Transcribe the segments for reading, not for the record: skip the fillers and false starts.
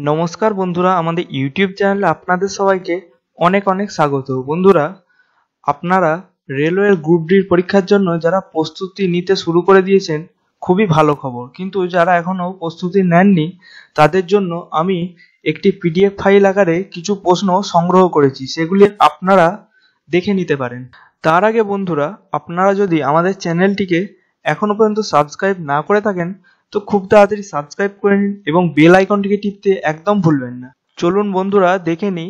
নমস্কার বন্ধুরা, আমাদের ইউটিউব চ্যানেলে আপনাদের সবাইকে অনেক অনেক স্বাগত। বন্ধুরা, আপনারা রেলওয়ের গ্রুপ ডির পরীক্ষার জন্য যারা প্রস্তুতি নিতে শুরু করে দিয়েছেন, খুবই ভালো খবর। কিন্তু যারা এখনও প্রস্তুতি নেননি তাদের জন্য আমি একটি পিডিএফ ফাইল আকারে কিছু প্রশ্ন সংগ্রহ করেছি, সেগুলি আপনারা দেখে নিতে পারেন। তার আগে বন্ধুরা, আপনারা যদি আমাদের চ্যানেলটিকে এখনো পর্যন্ত সাবস্ক্রাইব না করে থাকেন তো খুব তাড়াতাড়ি সাবস্ক্রাইব করে নিন এবং বেল আইকনটিকে টিপতে একদম ভুলবেন না। চলুন বন্ধুরা, দেখে নিই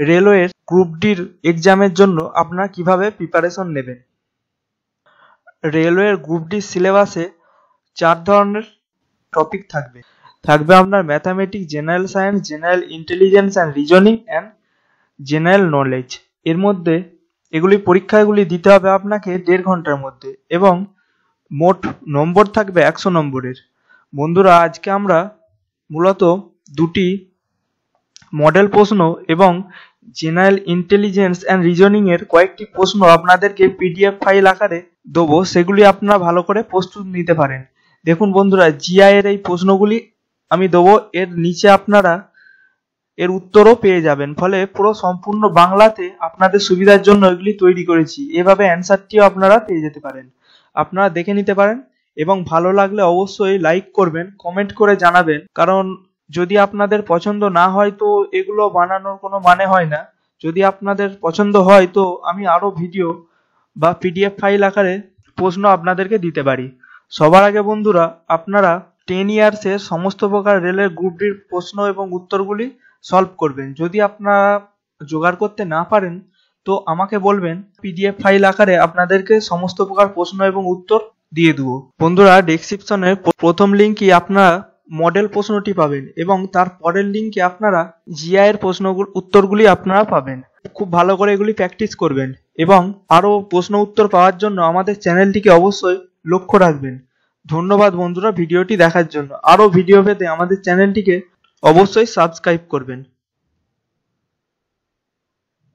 রেলওয়ের গ্রুপ ডির এক্সামের জন্য আপনারা কিভাবে প্রিপারেশন নেবেন। রেলওয়ের গ্রুপ ডির সিলেবাসে 4 ধরনের টপিক থাকবে। আপনার mathematics, general science, general intelligence and reasoning and general knowledge. এর মধ্যে পরীক্ষাগুলি দিতে হবে আপনাকে 1.5 ঘন্টার মধ্যে এবং মোট নম্বর থাকবে 100 নম্বরের। বন্ধুরা, আজকে আমরা মূলত দুটি মডেল প্রশ্ন এবং জেনারেল ইন্টেলিজেন্স অ্যান্ড রিজনিং এর কয়েকটি প্রশ্ন আপনাদেরকে পিডিএফ ফাইল আকারে দেবো, সেগুলি আপনারা ভালো করে প্রস্তুত নিতে পারেন। দেখুন বন্ধুরা, জিআই এর এই প্রশ্নগুলি আমি দেবো, এর নিচে আপনারা এর উত্তরও পেয়ে যাবেন। ফলে পুরো সম্পূর্ণ বাংলাতে আপনাদের সুবিধার জন্য এগুলি তৈরি করেছি। এভাবে অ্যান্সারটিও আপনারা পেয়ে যেতে পারেন। আপনারা দেখে নিতে পারেন এবং ভালো লাগলে অবশ্যই লাইক করবেন, কমেন্ট করে জানাবেন। কারণ যদি আপনাদের পছন্দ না হয় তো এগুলো বানানোর কোনো মানে হয় না। যদি আপনাদের পছন্দ হয় তো আমি আরো ভিডিও বা পিডিএফ ফাইল আকারে প্রশ্ন আপনাদেরকে দিতে পারি। সবার আগে বন্ধুরা, আপনারা 10 ইয়ার্সের সমস্ত প্রকার রেলের গ্রুপ ডির প্রশ্ন এবং উত্তরগুলি সলভ করবেন। যদি আপনারা জোগাড় করতে না পারেন তো আমাকে বলবেন, পিডিএফ ফাইল আকারে আপনাদেরকে সমস্ত প্রকার প্রশ্ন এবং উত্তর দিয়ে দেবো। বন্ধুরা, ডেসক্রিপশনের প্রথম লিঙ্কই আপনারা মডেল প্রশ্নটি পাবেন এবং তার পরের লিঙ্কে আপনারা জিআই এর উত্তরগুলি আপনারা পাবেন। খুব ভালো করে এগুলি প্র্যাকটিস করবেন এবং আরো প্রশ্ন উত্তর পাওয়ার জন্য আমাদের চ্যানেলটিকে অবশ্যই লক্ষ্য রাখবেন। ধন্যবাদ বন্ধুরা ভিডিওটি দেখার জন্য। আরো ভিডিও পেতে আমাদের চ্যানেলটিকে অবশ্যই সাবস্ক্রাইব করবেন।